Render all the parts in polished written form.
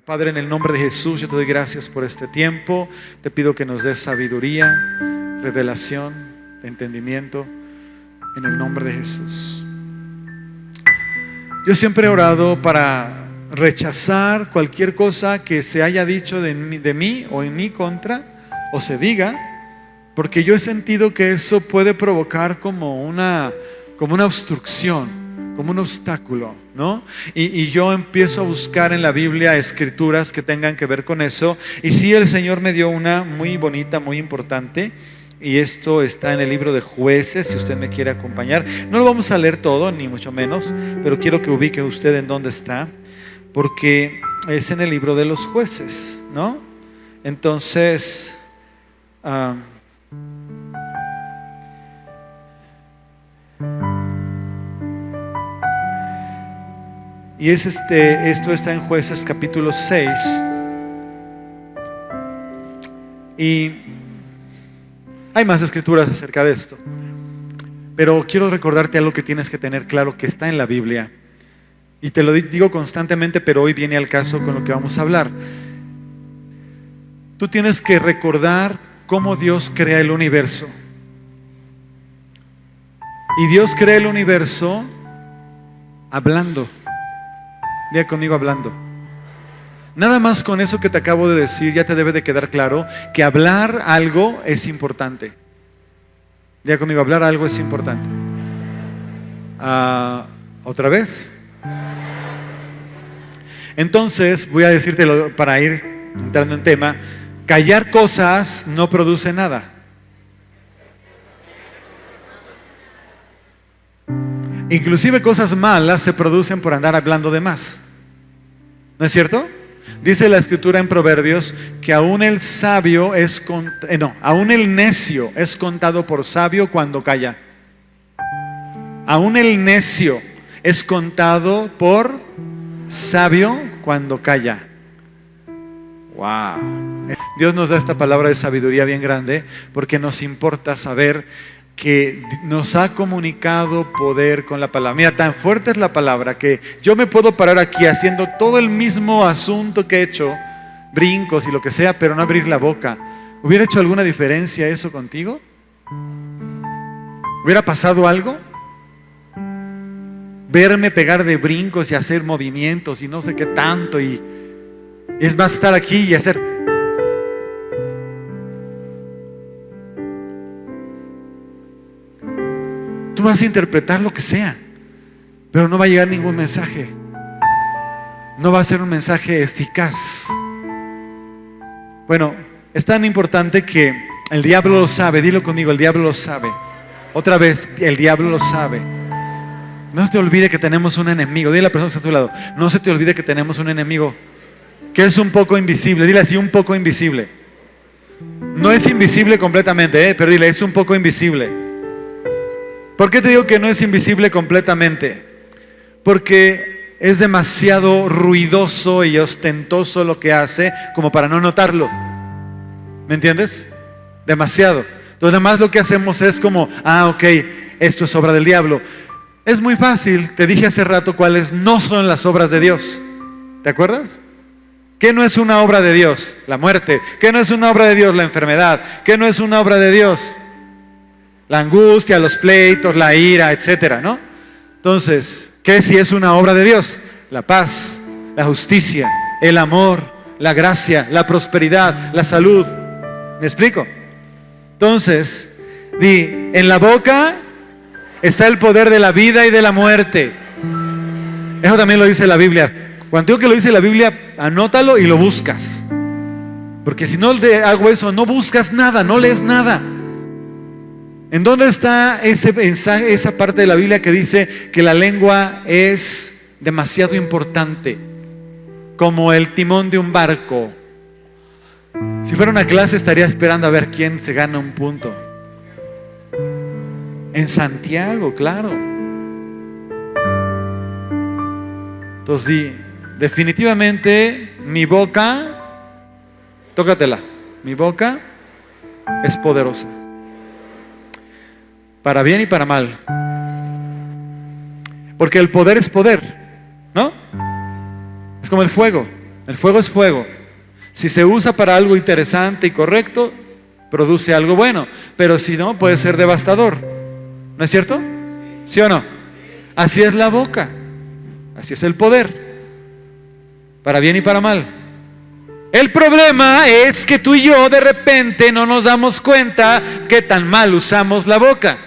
Padre, en el nombre de Jesús, yo te doy gracias por este tiempo. Te pido que nos des sabiduría, revelación, entendimiento, en el nombre de Jesús. Yo siempre he orado para rechazar cualquier cosa que se haya dicho de mí o en mi contra, o se diga, porque yo he sentido que eso puede provocar como una obstrucción, como un obstáculo, ¿no? Y yo empiezo a buscar en la Biblia escrituras que tengan que ver con eso. Y sí, el Señor me dio una muy bonita, muy importante. Y esto está en el libro de Jueces, si usted me quiere acompañar. No lo vamos a leer todo, ni mucho menos, pero quiero que ubique usted en dónde está, porque es en el libro de los Jueces, ¿no? Entonces, y esto está en Jueces capítulo 6. Y hay más escrituras acerca de esto, pero quiero recordarte algo que tienes que tener claro, que está en la Biblia. Y te lo digo constantemente, pero hoy viene al caso con lo que vamos a hablar. Tú tienes que recordar cómo Dios crea el universo. Y Dios crea el universo hablando. Diga conmigo, hablando. Nada más con eso que te acabo de decir ya te debe de quedar claro que hablar algo es importante. Diga conmigo, hablar algo es importante. ¿Otra vez? Entonces voy a decírtelo para ir entrando en tema. Callar cosas no produce nada. Inclusive cosas malas se producen por andar hablando de más. ¿No es cierto? Dice la escritura en Proverbios que aún el necio es contado por sabio cuando calla. Aún el necio es contado por sabio cuando calla. Wow. Dios nos da esta palabra de sabiduría bien grande porque nos importa saber que nos ha comunicado poder con la palabra. Mira, tan fuerte es la palabra que yo me puedo parar aquí haciendo todo el mismo asunto que he hecho, brincos y lo que sea, pero no abrir la boca. ¿Hubiera hecho alguna diferencia eso contigo? ¿Hubiera pasado algo? Verme pegar de brincos y hacer movimientos y no sé qué tanto, y es más estar aquí y hacer. Tú vas a interpretar lo que sea, pero no va a llegar ningún mensaje. No va a ser un mensaje eficaz. Bueno, es tan importante que el diablo lo sabe. Dilo conmigo, el diablo lo sabe. Otra vez, el diablo lo sabe. No se te olvide que tenemos un enemigo. Dile a la persona que está a tu lado, no se te olvide que tenemos un enemigo que es un poco invisible. Dile así, un poco invisible. No es invisible completamente, pero dile, es un poco invisible. ¿Por qué te digo que no es invisible completamente? Porque es demasiado ruidoso y ostentoso lo que hace como para no notarlo. ¿Me entiendes? Demasiado. Entonces nada más lo que hacemos es como, ok, esto es obra del diablo. Es muy fácil, te dije hace rato cuáles no son las obras de Dios. ¿Te acuerdas? ¿Qué no es una obra de Dios? La muerte. ¿Qué no es una obra de Dios? La enfermedad. ¿Qué no es una obra de Dios? La angustia, los pleitos, la ira, etcétera, ¿no? Entonces, ¿qué sí es una obra de Dios? La paz, la justicia, el amor, la gracia, la prosperidad, la salud. ¿Me explico? Entonces, en la boca está el poder de la vida y de la muerte. Eso también lo dice la Biblia. Cuando digo que lo dice la Biblia, anótalo y lo buscas. Porque si no hago eso, no buscas nada, no lees nada. ¿En dónde está esa parte de la Biblia que dice que la lengua es demasiado importante, como el timón de un barco? Si fuera una clase estaría esperando a ver quién se gana un punto. En Santiago, claro. Entonces, definitivamente mi boca, tócatela, mi boca es poderosa. Para bien y para mal. Porque el poder es poder, ¿no? Es como el fuego. El fuego es fuego. Si se usa para algo interesante y correcto, produce algo bueno. Pero si no, puede ser devastador. ¿No es cierto? ¿Sí o no? Así es la boca. Así es el poder. Para bien y para mal. El problema es que tú y yo de repente no nos damos cuenta que tan mal usamos la boca.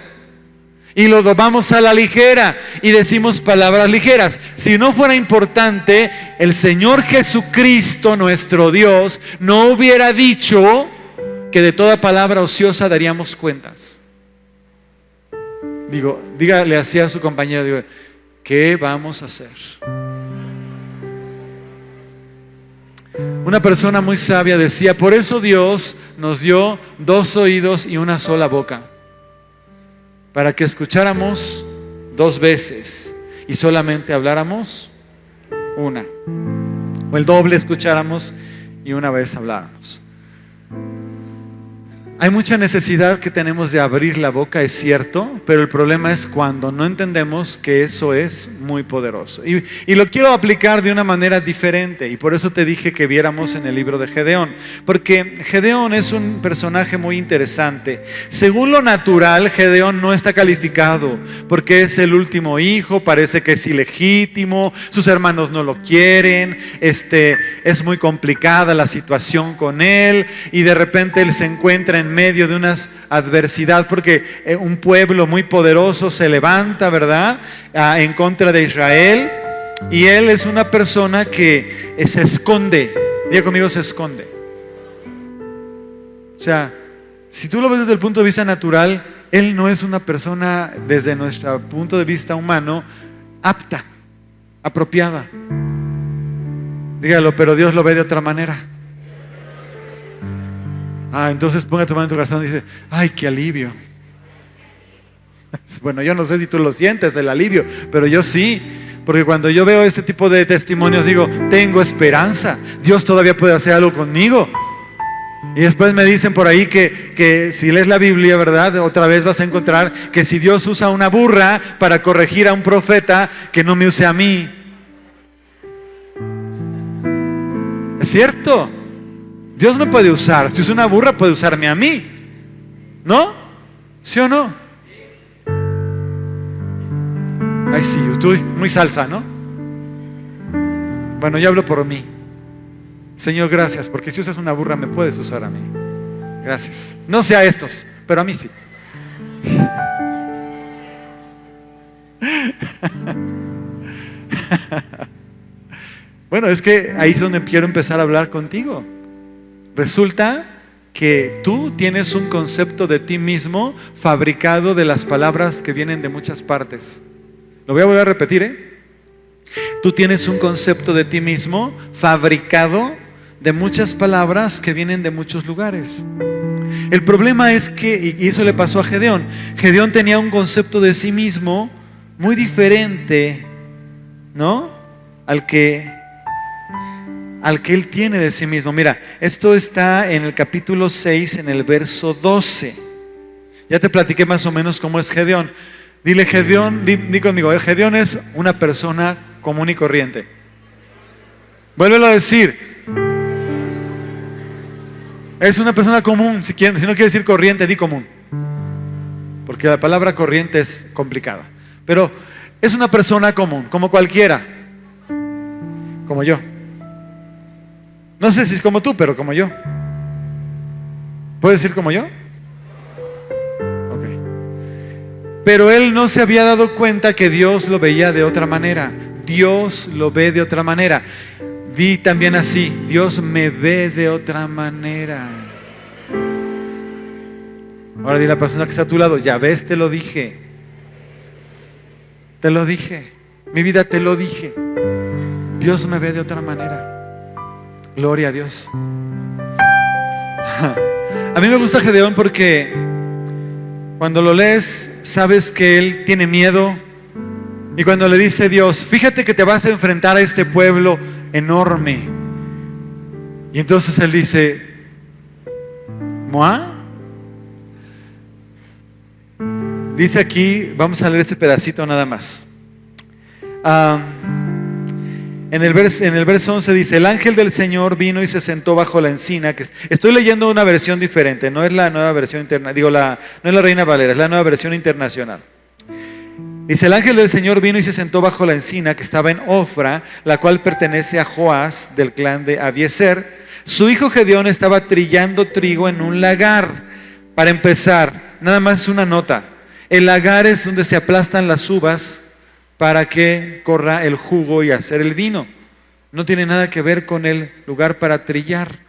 Y lo tomamos a la ligera y decimos palabras ligeras. Si no fuera importante, el Señor Jesucristo, nuestro Dios, no hubiera dicho que de toda palabra ociosa daríamos cuentas. Dígale así a su compañero, ¿qué vamos a hacer? Una persona muy sabia decía, por eso Dios nos dio 2 oídos y una sola boca, para que escucháramos 2 veces y solamente habláramos una, o el doble escucháramos y una vez habláramos. Hay mucha necesidad que tenemos de abrir la boca, es cierto, pero el problema es cuando no entendemos que eso es muy poderoso. Y lo quiero aplicar de una manera diferente, y por eso te dije que viéramos en el libro de Gedeón, porque Gedeón es un personaje muy interesante. Según lo natural, Gedeón no está calificado, porque es el último hijo, parece que es ilegítimo, sus hermanos no lo quieren, es muy complicada la situación con él, y de repente él se encuentra en medio de una adversidad porque un pueblo muy poderoso se levanta, ¿verdad?, en contra de Israel, y él es una persona que se esconde. Diga conmigo, se esconde. O sea, si tú lo ves desde el punto de vista natural, él no es una persona, desde nuestro punto de vista humano, apta, apropiada. Dígalo, pero Dios lo ve de otra manera. Entonces ponga tu mano en tu corazón y dice, ay, qué alivio. Bueno, yo no sé si tú lo sientes, el alivio, pero yo sí, porque cuando yo veo este tipo de testimonios digo, tengo esperanza, Dios todavía puede hacer algo conmigo. Y después me dicen por ahí que si lees la Biblia, ¿verdad?, otra vez vas a encontrar que si Dios usa una burra para corregir a un profeta, que no me use a mí. ¿Es cierto? Dios me puede usar. Si es una burra, puede usarme a mí, ¿no? ¿Sí o no? Ay, sí, estoy muy salsa, ¿no? Bueno, yo hablo por mí. Señor, gracias, porque si usas una burra me puedes usar a mí. Gracias. No sé a estos, pero a mí sí. Bueno, es que ahí es donde quiero empezar a hablar contigo. Resulta que tú tienes un concepto de ti mismo fabricado de las palabras que vienen de muchas partes. Lo voy a volver a repetir, Tú tienes un concepto de ti mismo fabricado de muchas palabras que vienen de muchos lugares. El problema es que, y eso le pasó a Gedeón, Gedeón tenía un concepto de sí mismo muy diferente, ¿no?, al que él tiene de sí mismo. Mira, esto está en el capítulo 6, en el verso 12. Ya te platiqué más o menos cómo es Gedeón. Dile Gedeón, di conmigo, Gedeón es una persona común y corriente. Vuélvelo a decir. Es una persona común. Si no quiere decir corriente, di común, porque la palabra corriente es complicada. Pero es una persona común, como cualquiera, como yo. No sé si es como tú, pero como yo. ¿Puedes decir como yo? Ok. Pero él no se había dado cuenta que Dios lo veía de otra manera. Dios lo ve de otra manera. Vi también así: Dios me ve de otra manera. Ahora dile a la persona que está a tu lado: ya ves, te lo dije. Te lo dije. Mi vida, te lo dije. Dios me ve de otra manera. Gloria a Dios. A mí me gusta Gedeón porque cuando lo lees sabes que él tiene miedo. Y cuando le dice Dios: fíjate que te vas a enfrentar a este pueblo enorme, y entonces él dice: ¿Moa? Dice aquí, vamos a leer este pedacito nada más. En el verso 11 dice: el ángel del Señor vino y se sentó bajo la encina. Estoy leyendo una versión diferente, no es la nueva versión internacional, no es la Reina Valera, es la nueva versión internacional. Dice: el ángel del Señor vino y se sentó bajo la encina que estaba en Ofra, la cual pertenece a Joás del clan de Abiezer. Su hijo Gedeón estaba trillando trigo en un lagar. Para empezar, nada más una nota: el lagar es donde se aplastan las uvas para que corra el jugo y hacer el vino. No tiene nada que ver con el lugar para trillar.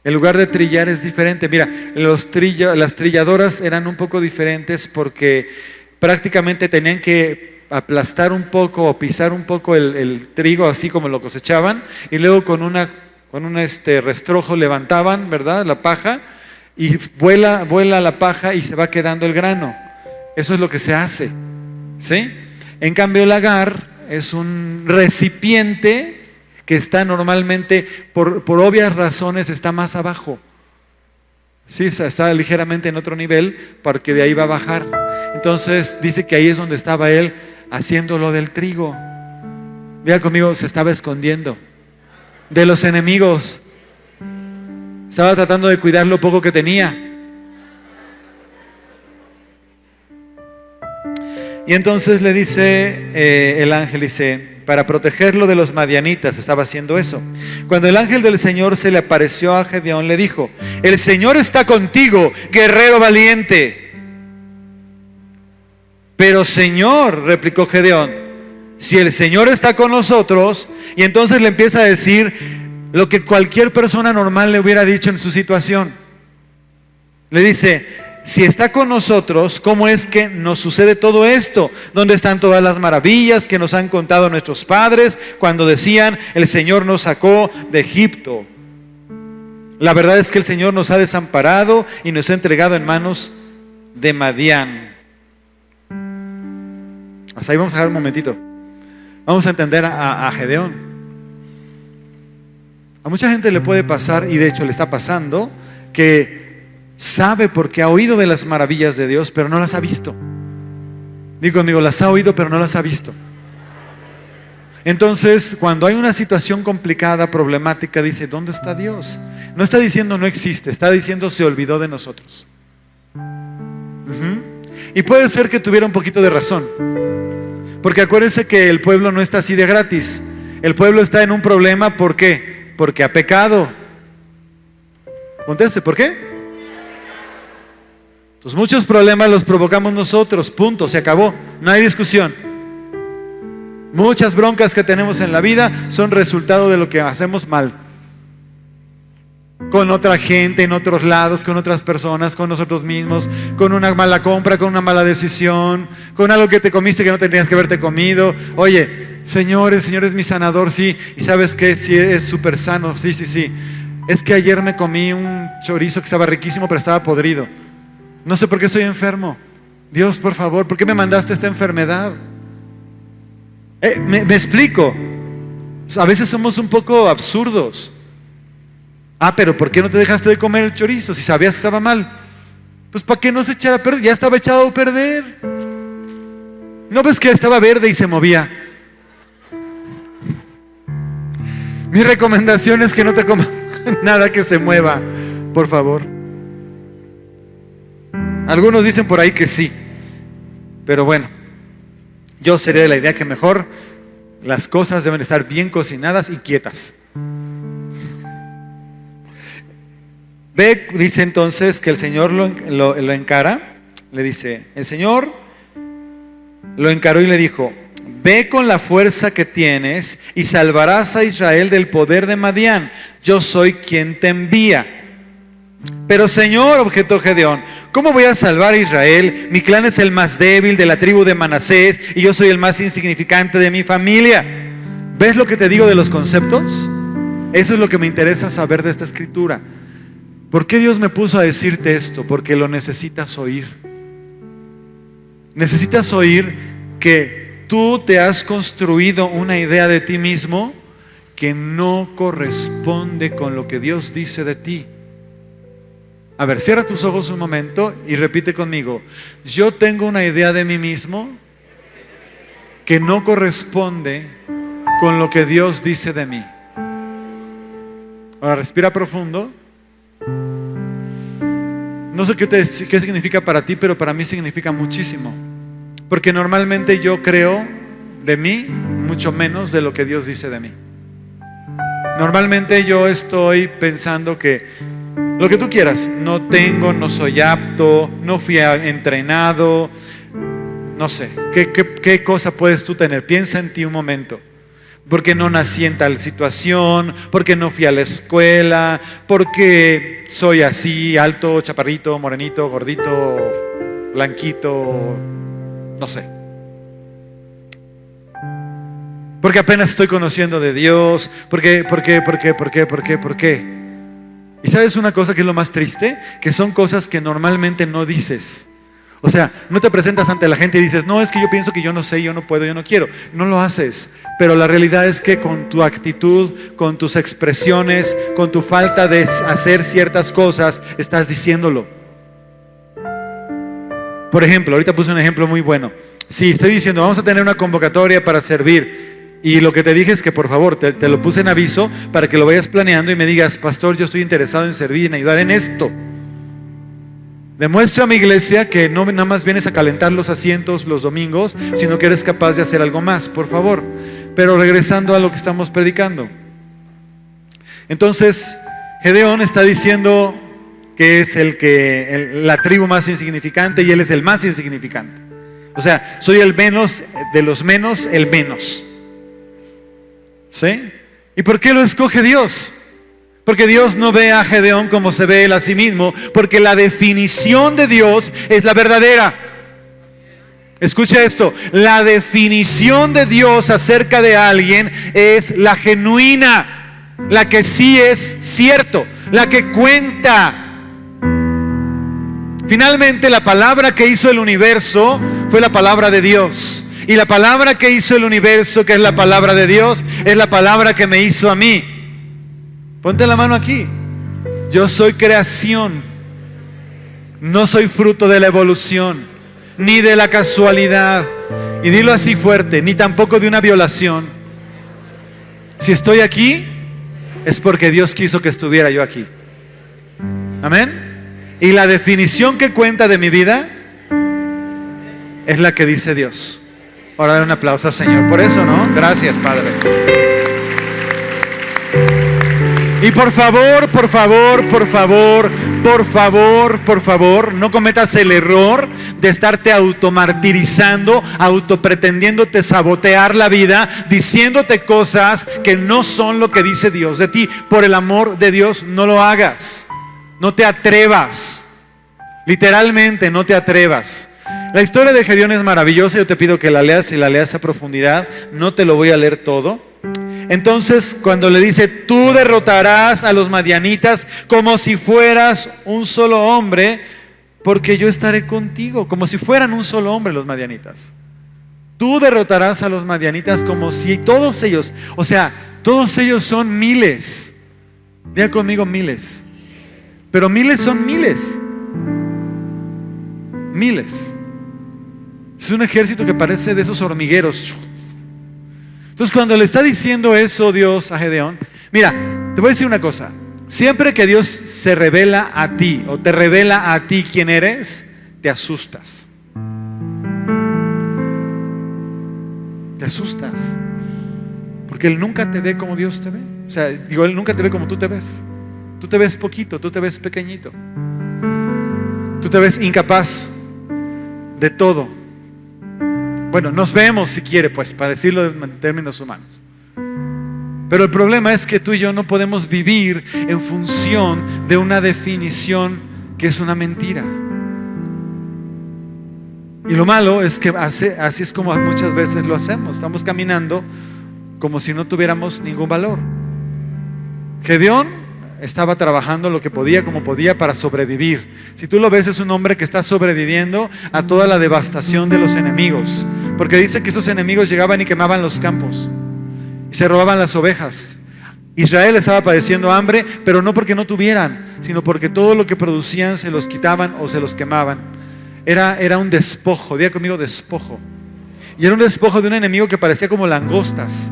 El lugar de trillar es diferente. Mira, las trilladoras eran un poco diferentes porque prácticamente tenían que aplastar un poco o pisar un poco el trigo, así como lo cosechaban, y luego con un restrojo levantaban, ¿verdad?, la paja, y vuela la paja y se va quedando el grano. Eso es lo que se hace, ¿sí? En cambio, el lagar es un recipiente que está normalmente, por obvias razones, está más abajo. Sí, está ligeramente en otro nivel, porque de ahí va a bajar. Entonces dice que ahí es donde estaba él haciendo lo del trigo. Diga conmigo: se estaba escondiendo de los enemigos. Estaba tratando de cuidar lo poco que tenía. Y entonces le dice el ángel, para protegerlo de los madianitas, estaba haciendo eso. Cuando el ángel del Señor se le apareció a Gedeón, le dijo: el Señor está contigo, guerrero valiente. Pero Señor, replicó Gedeón, si el Señor está con nosotros. Y entonces le empieza a decir lo que cualquier persona normal le hubiera dicho en su situación. Le dice: si está con nosotros, ¿cómo es que nos sucede todo esto? ¿Dónde están todas las maravillas que nos han contado nuestros padres cuando decían: el Señor nos sacó de Egipto? La verdad es que el Señor nos ha desamparado y nos ha entregado en manos de Madián. Hasta ahí vamos a dejar un momentito. Vamos a entender a Gedeón. A mucha gente le puede pasar, y de hecho le está pasando, que sabe porque ha oído de las maravillas de Dios, pero no las ha visto. Digo conmigo: las ha oído, pero no las ha visto. Entonces, cuando hay una situación complicada, problemática, dice: ¿dónde está Dios? No está diciendo no existe, está diciendo se olvidó de nosotros. Y puede ser que tuviera un poquito de razón, porque acuérdense que el pueblo no está así de gratis. El pueblo está en un problema. ¿Por qué? Porque ha pecado. Conteste: ¿por qué? Entonces muchos problemas los provocamos nosotros, punto, se acabó, no hay discusión. Muchas broncas que tenemos en la vida son resultado de lo que hacemos mal. Con otra gente, en otros lados, con otras personas, con nosotros mismos, con una mala compra, con una mala decisión, con algo que te comiste que no tenías que haberte comido. Oye, Señor es mi sanador, sí, y ¿sabes qué? Sí, es súper sano, sí. Es que ayer me comí un chorizo que estaba riquísimo, pero estaba podrido. No sé por qué estoy enfermo. Dios, por favor, ¿por qué me mandaste esta enfermedad? Me explico. A veces somos un poco absurdos. Pero ¿por qué no te dejaste de comer el chorizo si sabías que estaba mal? Pues para que no se echara a perder. Ya estaba echado a perder. ¿No ves que estaba verde y se movía? Mi recomendación es que no te comas nada que se mueva, por favor. Algunos dicen por ahí que sí, pero bueno, yo sería de la idea que mejor las cosas deben estar bien cocinadas y quietas. Ve, dice entonces que el Señor lo encara. Le dice, el Señor lo encaró y le dijo: ve con la fuerza que tienes y salvarás a Israel del poder de Madián. Yo soy quien te envía. Pero Señor, objetó Gedeón, ¿cómo voy a salvar a Israel? Mi clan es el más débil de la tribu de Manasés y yo soy el más insignificante de mi familia. ¿Ves lo que te digo de los conceptos? Eso es lo que me interesa saber de esta escritura. ¿Por qué Dios me puso a decirte esto? Porque lo necesitas oír. Necesitas oír que tú te has construido una idea de ti mismo que no corresponde con lo que Dios dice de ti. A ver, cierra tus ojos un momento y repite conmigo: yo tengo una idea de mí mismo que no corresponde con lo que Dios dice de mí. Ahora respira profundo. No sé qué significa para ti, pero para mí significa muchísimo. Porque normalmente yo creo de mí mucho menos de lo que Dios dice de mí. Normalmente yo estoy pensando que lo que tú quieras, no tengo, no soy apto, no fui entrenado, no sé, ¿qué cosa puedes tú tener? Piensa en ti un momento. Porque no nací en tal situación, porque no fui a la escuela, porque soy así, alto, chaparrito, morenito, gordito, blanquito, no sé. Porque apenas estoy conociendo de Dios, ¿por qué? ¿Y sabes una cosa que es lo más triste? Que son cosas que normalmente no dices. O sea, no te presentas ante la gente y dices, no, es que yo pienso que yo no sé, yo no puedo, yo no quiero. No lo haces. Pero la realidad es que con tu actitud, con tus expresiones, con tu falta de hacer ciertas cosas, estás diciéndolo. Por ejemplo, ahorita puse un ejemplo muy bueno. Si estoy diciendo, vamos a tener una convocatoria para servir, y lo que te dije es que por favor, te lo puse en aviso para que lo vayas planeando y me digas, pastor, yo estoy interesado en servir, en ayudar en esto. Demuestra a mi iglesia que no nada más vienes a calentar los asientos los domingos, sino que eres capaz de hacer algo más, por favor. Pero regresando a lo que estamos predicando. Entonces, Gedeón está diciendo que es la tribu más insignificante y él es el más insignificante. O sea, soy el menos de los menos, el menos. ¿Sí? ¿Y por qué lo escoge Dios? Porque Dios no ve a Gedeón como se ve él a sí mismo, porque la definición de Dios es la verdadera. Escucha esto, la definición de Dios acerca de alguien es la genuina, la que sí es cierto, la que cuenta. Finalmente, la palabra que hizo el universo fue la palabra de Dios. Y la palabra que hizo el universo, que es la palabra de Dios, es la palabra que me hizo a mí. Ponte la mano aquí. Yo soy creación. No soy fruto de la evolución, ni de la casualidad. Y dilo así fuerte, ni tampoco de una violación. Si estoy aquí, es porque Dios quiso que estuviera yo aquí. Amén. Y la definición que cuenta de mi vida es la que dice Dios. Ahora dale un aplauso al Señor por eso, ¿no? Gracias, Padre. Y por favor, no cometas el error de estarte automartirizando, autopretendiéndote sabotear la vida, diciéndote cosas que no son lo que dice Dios de ti. Por el amor de Dios, no lo hagas. No te atrevas. Literalmente, no te atrevas. La historia de Gedeón es maravillosa. Yo te pido que la leas y la leas a profundidad. No te lo voy a leer todo. Entonces, cuando le dice, tú derrotarás a los madianitas como si fueras un solo hombre, porque yo estaré contigo. Como si fueran un solo hombre los madianitas. Tú derrotarás a los madianitas como si todos ellos, o sea, todos ellos son miles. Diga conmigo, miles. Pero miles son miles. Miles. Es un ejército que parece de esos hormigueros. Entonces, cuando le está diciendo eso Dios a Gedeón, mira, te voy a decir una cosa. Siempre que Dios se revela a ti o te revela a ti quién eres, te asustas. Te asustas. Porque Él nunca te ve como Dios te ve. O sea, digo, Él nunca te ve como tú te ves. Tú te ves poquito, tú te ves pequeñito. Tú te ves incapaz de todo. Bueno, nos vemos si quiere, pues, para decirlo en términos humanos. Pero el problema es que tú y yo no podemos vivir en función de una definición que es una mentira. Y lo malo es que así es como muchas veces lo hacemos. Estamos caminando como si no tuviéramos ningún valor. Gedeón estaba trabajando lo que podía, como podía, para sobrevivir. Si tú lo ves, es un hombre que está sobreviviendo a toda la devastación de los enemigos. Porque dice que esos enemigos llegaban y quemaban los campos y se robaban las ovejas. Israel estaba padeciendo hambre, pero no porque no tuvieran, sino porque todo lo que producían se los quitaban o se los quemaban. Era un despojo. Diga conmigo, despojo. Y era un despojo de un enemigo que parecía como langostas.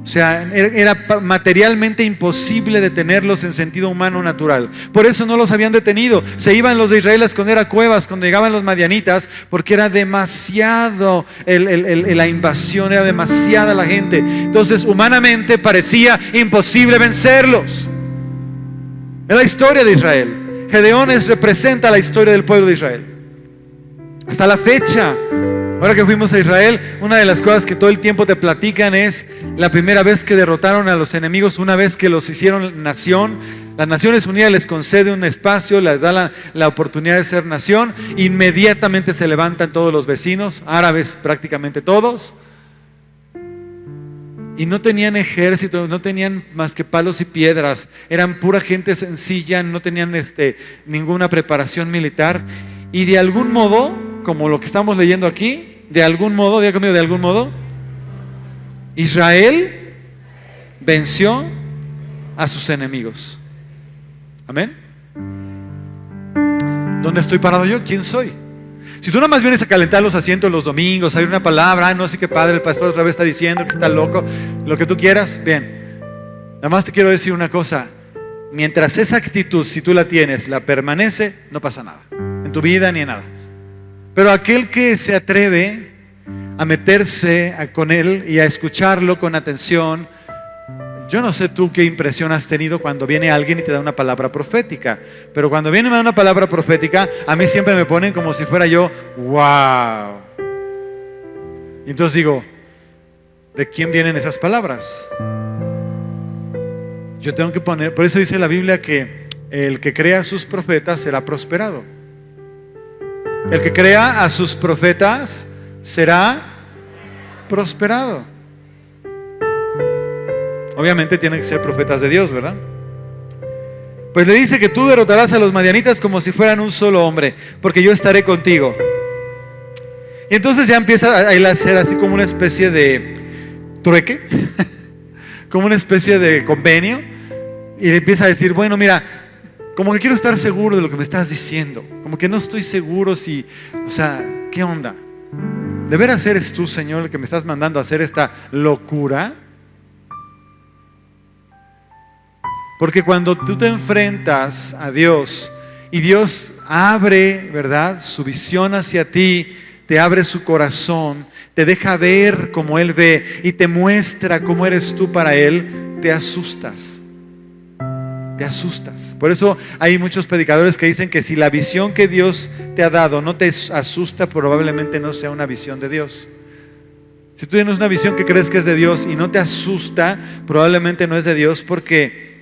O sea, era materialmente imposible detenerlos en sentido humano natural. Por eso no los habían detenido. Se iban los de Israel a esconder a cuevas cuando llegaban los madianitas, porque era demasiado la invasión, era demasiada la gente. Entonces, humanamente parecía imposible vencerlos. Es la historia de Israel. Gedeón representa la historia del pueblo de Israel. Hasta la fecha. Ahora que fuimos a Israel, una de las cosas que todo el tiempo te platican es la primera vez que derrotaron a los enemigos, una vez que los hicieron nación. Las Naciones Unidas les concede un espacio, les da la oportunidad de ser nación. Inmediatamente se levantan todos los vecinos, árabes prácticamente todos. Y no tenían ejército, no tenían más que palos y piedras. Eran pura gente sencilla, no tenían ninguna preparación militar. Y de algún modo, como lo que estamos leyendo aquí, de algún modo, diga conmigo, de algún modo, Israel venció a sus enemigos. Amén. ¿Dónde estoy parado yo? ¿Quién soy? Si tú nada más vienes a calentar los asientos los domingos, hay una palabra, no sé qué padre, el pastor otra vez está diciendo que está loco, lo que tú quieras, bien. Nada más te quiero decir una cosa: mientras esa actitud, si tú la tienes, la permanece, no pasa nada en tu vida ni en nada. Pero aquel que se atreve a meterse con él y a escucharlo con atención, yo no sé tú qué impresión has tenido cuando viene alguien y te da una palabra profética, pero cuando viene y me da una palabra profética, a mí siempre me ponen como si fuera yo, wow. Y entonces digo, ¿de quién vienen esas palabras? Yo tengo que poner, por eso dice la Biblia que el que crea a sus profetas será prosperado. El que crea a sus profetas será prosperado. Obviamente tienen que ser profetas de Dios, ¿verdad? Pues le dice que tú derrotarás a los madianitas como si fueran un solo hombre, porque yo estaré contigo. Y entonces ya empieza a hacer así como una especie de trueque, como una especie de convenio, y le empieza a decir, bueno, mira, como que quiero estar seguro de lo que me estás diciendo, como que no estoy seguro si, o sea, ¿qué onda? ¿De veras eres tú, Señor, el que me estás mandando a hacer esta locura? Porque cuando tú te enfrentas a Dios y Dios abre, ¿verdad?, su visión hacia ti, te abre su corazón, te deja ver como Él ve y te muestra cómo eres tú para Él, te asustas. Te asustas. Por eso hay muchos predicadores que dicen que si la visión que Dios te ha dado no te asusta, probablemente no sea una visión de Dios. Si tú tienes una visión que crees que es de Dios y no te asusta, probablemente no es de Dios, porque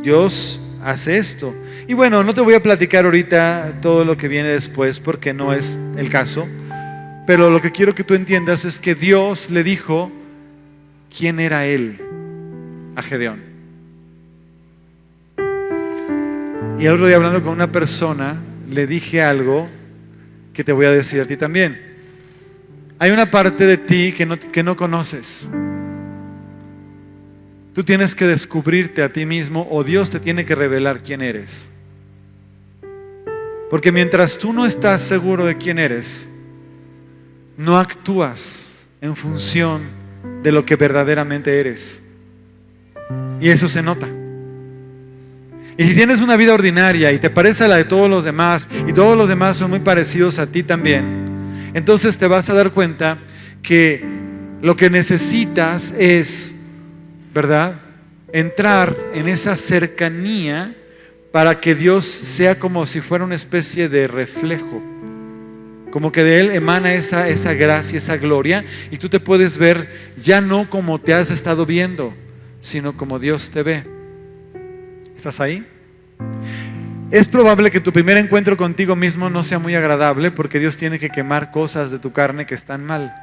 Dios hace esto. Y bueno, no te voy a platicar ahorita todo lo que viene después, porque no es el caso. Pero lo que quiero que tú entiendas es que Dios le dijo quién era Él a Gedeón. Y el otro día, hablando con una persona, le dije algo que te voy a decir a ti también. Hay una parte de ti que no conoces. Tú tienes que descubrirte a ti mismo, o Dios te tiene que revelar quién eres. Porque mientras tú no estás seguro de quién eres, no actúas en función de lo que verdaderamente eres. Y eso se nota. Y si tienes una vida ordinaria y te parece a la de todos los demás, y todos los demás son muy parecidos a ti también, entonces te vas a dar cuenta que lo que necesitas es, ¿verdad?, entrar en esa cercanía para que Dios sea como si fuera una especie de reflejo, como que de Él emana esa gracia, esa gloria, y tú te puedes ver ya no como te has estado viendo, sino como Dios te ve. ¿Estás ahí? Es probable que tu primer encuentro contigo mismo no sea muy agradable, porque Dios tiene que quemar cosas de tu carne que están mal.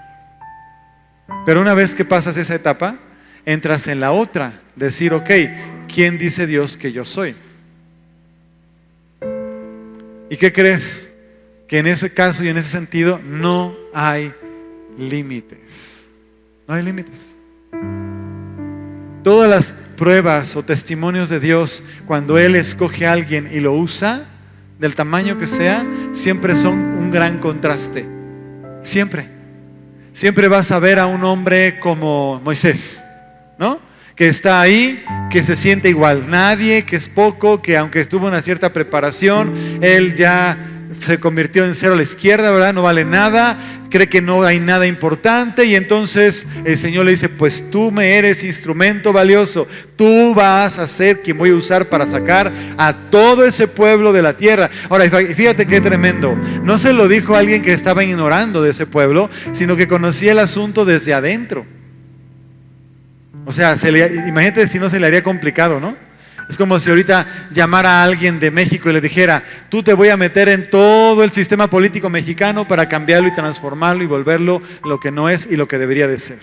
Pero una vez que pasas esa etapa, entras en la otra, decir, ok, ¿quién dice Dios que yo soy? ¿Y qué crees? Que en ese caso y en ese sentido no hay límites. No hay límites. Todas las pruebas o testimonios de Dios, cuando Él escoge a alguien y lo usa, del tamaño que sea, siempre son un gran contraste. Siempre. Siempre vas a ver a un hombre como Moisés, ¿no? Que está ahí, que se siente igual. Nadie, que es poco, que aunque tuvo una cierta preparación, él ya se convirtió en cero a la izquierda, ¿verdad? No vale nada, cree que no hay nada importante, y entonces el Señor le dice, pues tú me eres instrumento valioso, tú vas a ser quien voy a usar para sacar a todo ese pueblo de la tierra. Ahora, fíjate qué tremendo, no se lo dijo a alguien que estaba ignorando de ese pueblo, sino que conocía el asunto desde adentro. O sea, imagínate si no se le haría complicado, ¿no? Es como si ahorita llamara a alguien de México y le dijera, tú te voy a meter en todo el sistema político mexicano para cambiarlo y transformarlo y volverlo lo que no es y lo que debería de ser.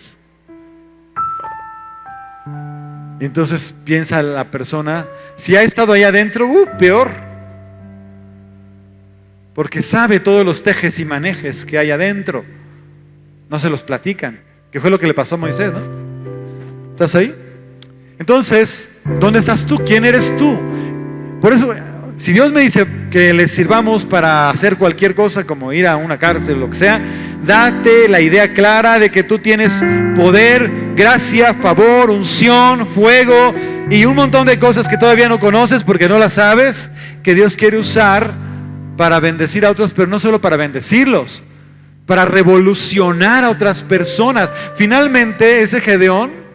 Y entonces piensa la persona, si ha estado ahí adentro, peor. Porque sabe todos los tejes y manejes que hay adentro. No se los platican, que fue lo que le pasó a Moisés, ¿no? ¿Estás ahí? Entonces, ¿dónde estás tú? ¿Quién eres tú? Por eso, si Dios me dice que le sirvamos para hacer cualquier cosa, como ir a una cárcel o lo que sea, date la idea clara de que tú tienes poder, gracia, favor, unción, fuego y un montón de cosas que todavía no conoces porque no las sabes, que Dios quiere usar para bendecir a otros, pero no solo para bendecirlos, para revolucionar a otras personas. Finalmente, ese Gedeón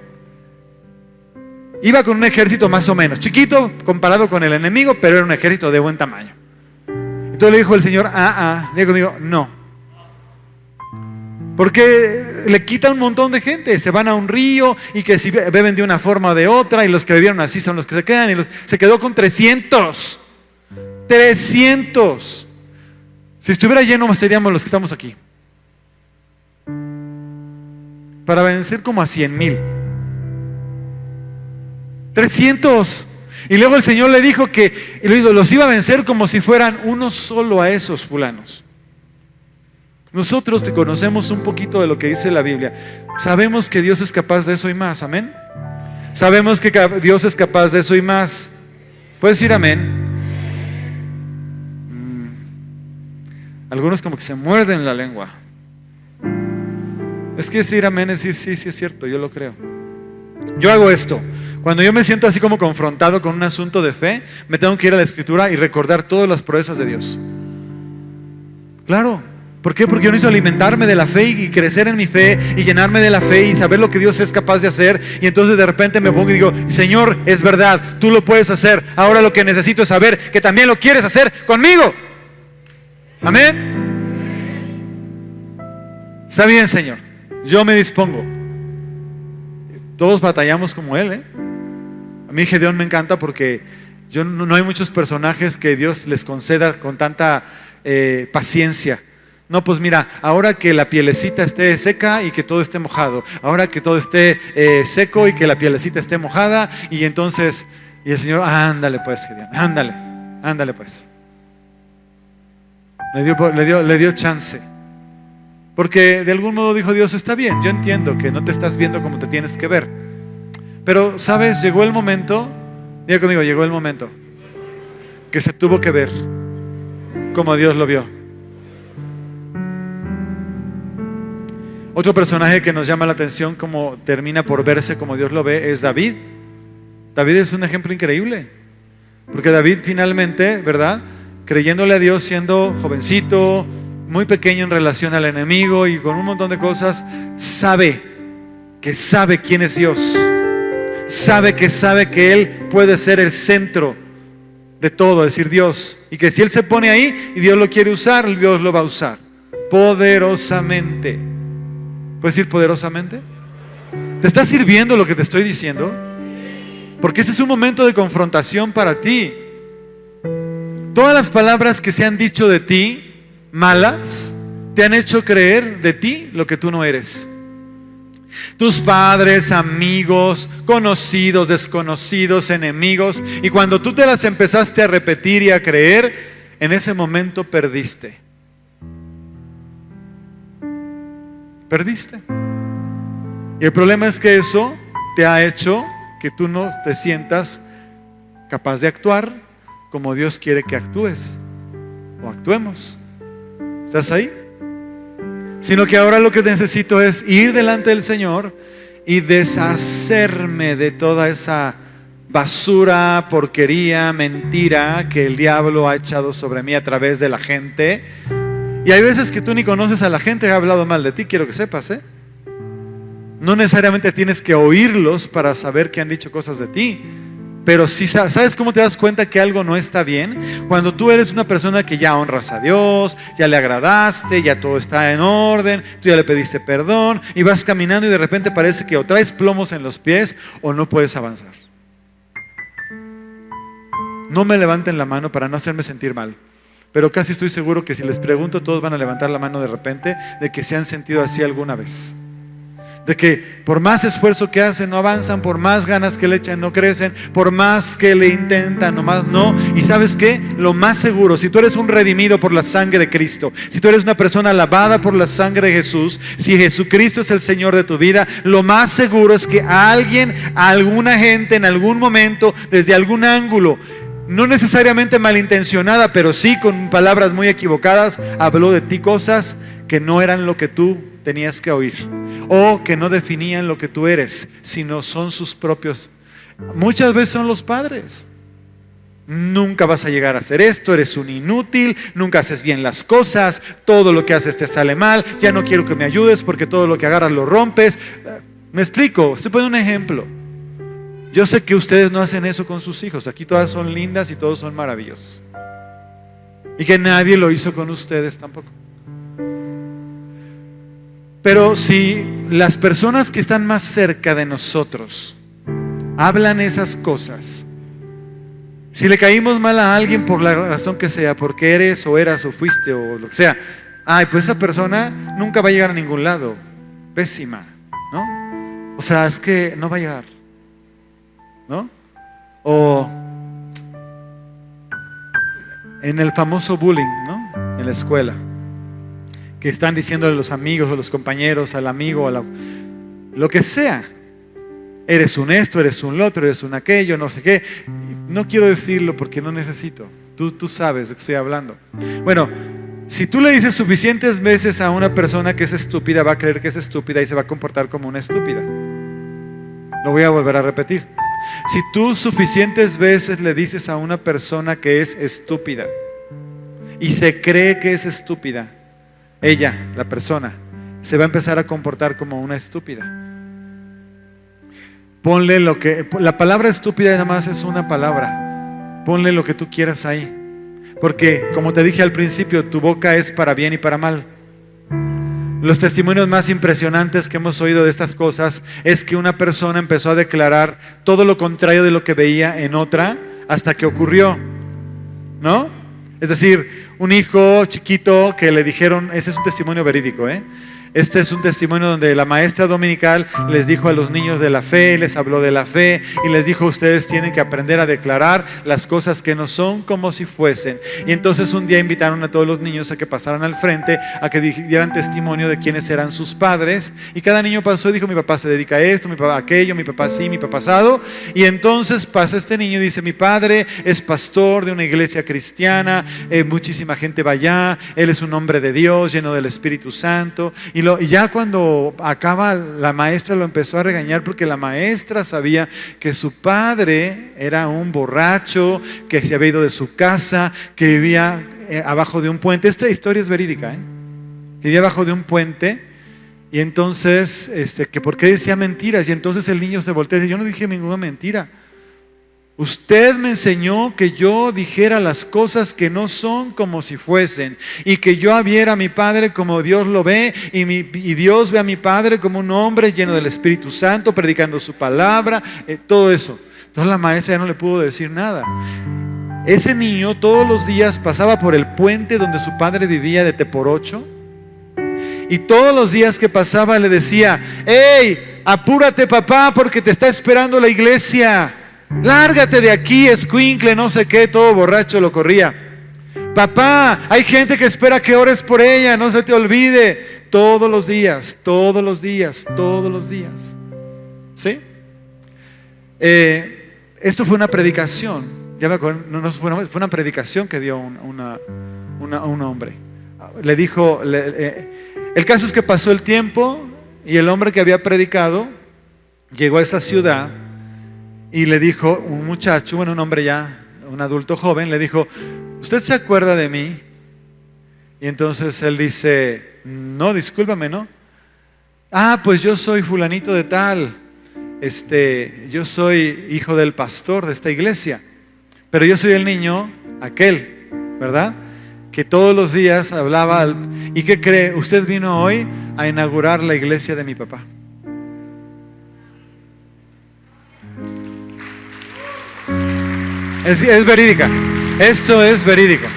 iba con un ejército más o menos chiquito comparado con el enemigo, pero era un ejército de buen tamaño. Entonces le dijo el Señor, diga conmigo, no. Porque le quita un montón de gente, se van a un río y que si beben de una forma o de otra, y los que bebieron así son los que se quedan, y se quedó con 300. 300. Si estuviera lleno seríamos los que estamos aquí. Para vencer como a 100,000. 300. Y luego el Señor le dijo que los iba a vencer como si fueran uno solo a esos fulanos. Nosotros te conocemos un poquito de lo que dice la Biblia. Sabemos que Dios es capaz de eso y más, amén. Sabemos que Dios es capaz de eso y más. ¿Puedes decir amén? Algunos como que se muerden la lengua. Es que decir amén es decir, sí es cierto, yo lo creo. Yo hago esto. Cuando yo me siento así como confrontado con un asunto de fe, me tengo que ir a la Escritura y recordar todas las proezas de Dios. Claro. ¿Por qué? Porque yo necesito alimentarme de la fe y crecer en mi fe y llenarme de la fe y saber lo que Dios es capaz de hacer. Y entonces de repente me pongo y digo, Señor, es verdad, tú lo puedes hacer. Ahora lo que necesito es saber que también lo quieres hacer conmigo. Amén. Está bien, Señor, yo me dispongo. Todos batallamos como Él, ¿eh? A mí Gedeón me encanta porque no hay muchos personajes que Dios les conceda con tanta paciencia. No, pues mira, ahora que la pielecita esté seca y que todo esté mojado. Ahora que todo esté seco y que la pielecita esté mojada. Y entonces, y el Señor, ándale pues, Gedeón, ándale pues. Le dio chance. Porque de algún modo dijo Dios, está bien, yo entiendo que no te estás viendo como te tienes que ver. Pero, ¿sabes? Llegó el momento, diga conmigo, llegó el momento que se tuvo que ver como Dios lo vio. Otro personaje que nos llama la atención como termina por verse como Dios lo ve es David. David es un ejemplo increíble. Porque David finalmente, ¿verdad? Creyéndole a Dios, siendo jovencito, muy pequeño en relación al enemigo y con un montón de cosas, sabe quién es Dios. Sabe que Él puede ser el centro de todo, es decir, Dios. Y que si Él se pone ahí y Dios lo quiere usar, Dios lo va a usar poderosamente. ¿Puedes decir poderosamente? ¿Te está sirviendo lo que te estoy diciendo? Porque ese es un momento de confrontación para ti. Todas las palabras que se han dicho de ti, malas, te han hecho creer de ti lo que tú no eres. Tus padres, amigos, conocidos, desconocidos, enemigos. Y cuando tú te las empezaste a repetir y a creer, en ese momento perdiste. Perdiste. Y el problema es que eso te ha hecho que tú no te sientas capaz de actuar como Dios quiere que actúes o actuemos. ¿Estás ahí? Sino que ahora lo que necesito es ir delante del Señor y deshacerme de toda esa basura, porquería, mentira que el diablo ha echado sobre mí a través de la gente. Y hay veces que tú ni conoces a la gente que ha hablado mal de ti, quiero que sepas, ¿eh? No necesariamente tienes que oírlos para saber que han dicho cosas de ti. Pero si sabes cómo te das cuenta que algo no está bien, cuando tú eres una persona que ya honras a Dios, ya le agradaste, ya todo está en orden, tú ya le pediste perdón y vas caminando y de repente parece que o traes plomos en los pies o no puedes avanzar. No me levanten la mano para no hacerme sentir mal, pero casi estoy seguro que si les pregunto todos van a levantar la mano de repente de que se han sentido así alguna vez. De que por más esfuerzo que hacen no avanzan, por más ganas que le echan no crecen, por más que le intentan nomás no. Y ¿sabes qué? Lo más seguro, si tú eres un redimido por la sangre de Cristo, si tú eres una persona lavada por la sangre de Jesús, si Jesucristo es el Señor de tu vida, lo más seguro es que alguien, alguna gente en algún momento, desde algún ángulo, no necesariamente malintencionada, pero sí con palabras muy equivocadas, habló de ti cosas que no eran lo que tú tenías que oír, o que no definían lo que tú eres, sino son sus propios. Muchas veces son los padres. Nunca vas a llegar a hacer esto, eres un inútil, nunca haces bien las cosas, todo lo que haces te sale mal, ya no quiero que me ayudes porque todo lo que agarras lo rompes. Me explico, estoy poniendo un ejemplo. Yo sé que ustedes no hacen eso con sus hijos, aquí todas son lindas y todos son maravillosos, y que nadie lo hizo con ustedes tampoco. Pero si las personas que están más cerca de nosotros hablan esas cosas, si le caímos mal a alguien por la razón que sea, porque eres o eras o fuiste o lo que sea, pues esa persona nunca va a llegar a ningún lado, pésima, ¿no? O sea, es que no va a llegar, ¿no? O en el famoso bullying, ¿no? En la escuela, que están diciéndole a los amigos o los compañeros, al amigo, lo que sea, eres un esto, eres un lo otro, eres un aquello, no sé qué. No quiero decirlo porque no necesito, tú sabes de qué estoy hablando. Bueno, si tú le dices suficientes veces a una persona que es estúpida, va a creer que es estúpida y se va a comportar como una estúpida. Lo voy a volver a repetir. Si tú suficientes veces le dices a una persona que es estúpida y se cree que es estúpida, ella, la persona, se va a empezar a comportar como una estúpida. Ponle lo que, la palabra estúpida nada más es una palabra. Ponle lo que tú quieras ahí. Porque, como te dije al principio, tu boca es para bien y para mal. Los testimonios más impresionantes que hemos oído de estas cosas es que una persona empezó a declarar todo lo contrario de lo que veía en otra hasta que ocurrió, ¿no? Es decir, un hijo chiquito que le dijeron, ese es un testimonio verídico, Este es un testimonio donde la maestra dominical les dijo a los niños de la fe, les habló de la fe y les dijo: ustedes tienen que aprender a declarar las cosas que no son como si fuesen. Y entonces un día invitaron a todos los niños a que pasaran al frente, a que dieran testimonio de quiénes eran sus padres. Y cada niño pasó y dijo: mi papá se dedica a esto, mi papá a aquello, mi papá sí, mi papá asado. Y entonces pasa este niño y dice: mi padre es pastor de una iglesia cristiana, muchísima gente va allá, él es un hombre de Dios, lleno del Espíritu Santo. Y ya cuando acaba, la maestra lo empezó a regañar porque la maestra sabía que su padre era un borracho, que se había ido de su casa, que vivía abajo de un puente. Esta historia es verídica, que vivía abajo de un puente. Y entonces, que por qué decía mentiras. Y entonces el niño se voltea y dice: yo no dije ninguna mentira. Usted me enseñó que yo dijera las cosas que no son como si fuesen, y que yo viera a mi Padre como Dios lo ve, y Dios ve a mi Padre como un hombre lleno del Espíritu Santo, predicando su palabra, todo eso. Entonces la maestra ya no le pudo decir nada. Ese niño todos los días pasaba por el puente donde su padre vivía de Teporocho, y todos los días que pasaba le decía: ¡hey, apúrate papá, porque te está esperando la iglesia! Lárgate de aquí, escuincle, no sé qué, todo borracho lo corría. Papá, hay gente que espera que ores por ella, no se te olvide. Todos los días, todos los días, todos los días. ¿Sí? Esto fue una predicación. Ya me acuerdo, fue una predicación que dio un hombre. Le dijo, el caso es que pasó el tiempo y el hombre que había predicado llegó a esa ciudad y le dijo un muchacho, un hombre ya, un adulto joven, le dijo: ¿usted se acuerda de mí? Y entonces él dice: no, discúlpame, ¿no? Ah, pues yo soy fulanito de tal, yo soy hijo del pastor de esta iglesia, pero yo soy el niño aquel, ¿verdad? Que todos los días hablaba ¿y qué cree? Usted vino hoy a inaugurar la iglesia de mi papá. Es verídica. Esto es verídico.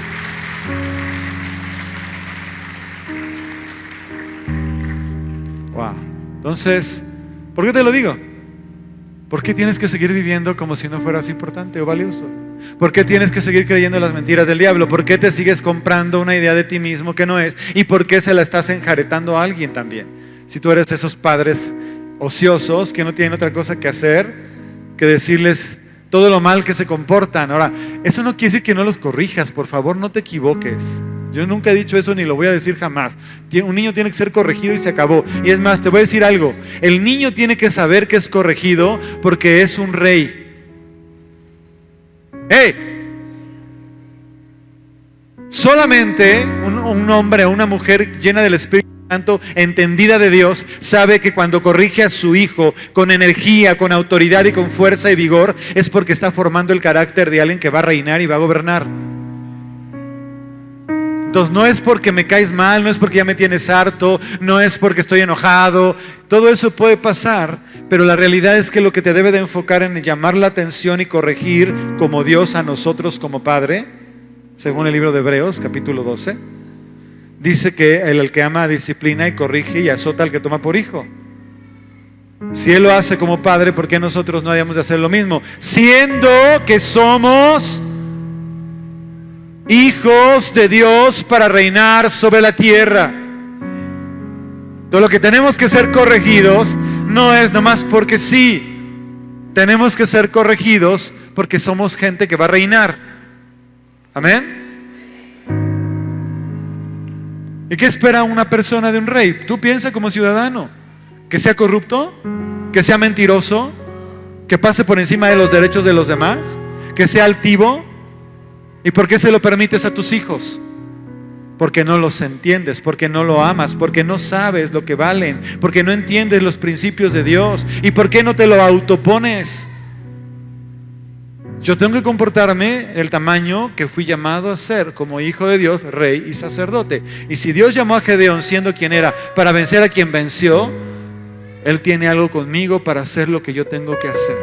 Wow. Entonces, ¿por qué te lo digo? ¿Por qué tienes que seguir viviendo como si no fueras importante o valioso? ¿Por qué tienes que seguir creyendo las mentiras del diablo? ¿Por qué te sigues comprando una idea de ti mismo que no es? ¿Y por qué se la estás enjaretando a alguien también? Si tú eres de esos padres ociosos que no tienen otra cosa que hacer que decirles todo lo mal que se comportan. Ahora, eso no quiere decir que no los corrijas, por favor, no te equivoques. Yo nunca he dicho eso ni lo voy a decir jamás. Un niño tiene que ser corregido y se acabó. Y es más, te voy a decir algo. El niño tiene que saber que es corregido porque es un rey. ¡Hey! Solamente un hombre o una mujer llena del Espíritu Santo, entendida de Dios, sabe que cuando corrige a su hijo con energía, con autoridad y con fuerza y vigor, es porque está formando el carácter de alguien que va a reinar y va a gobernar. Entonces no es porque me caes mal, no es porque ya me tienes harto, no es porque estoy enojado. Todo eso puede pasar, pero la realidad es que lo que te debe de enfocar en llamar la atención y corregir como Dios a nosotros como Padre, según el libro de Hebreos, capítulo 12, dice que el que ama disciplina y corrige y azota al que toma por hijo. Si Él lo hace como Padre, ¿por qué nosotros no hayamos de hacer lo mismo? Siendo que somos hijos de Dios para reinar sobre la tierra. Todo lo que tenemos que ser corregidos no es nomás porque sí. Tenemos que ser corregidos porque somos gente que va a reinar. Amén. ¿Y qué espera una persona de un rey? Tú piensa como ciudadano. Que sea corrupto, que sea mentiroso, que pase por encima de los derechos de los demás, que sea altivo. ¿Y por qué se lo permites a tus hijos? Porque no los entiendes, porque no lo amas, porque no sabes lo que valen, porque no entiendes los principios de Dios. ¿Y por qué no te lo autopones? Yo tengo que comportarme del tamaño que fui llamado a ser como hijo de Dios, rey y sacerdote. Y si Dios llamó a Gedeón siendo quien era para vencer a quien venció, Él tiene algo conmigo para hacer lo que yo tengo que hacer.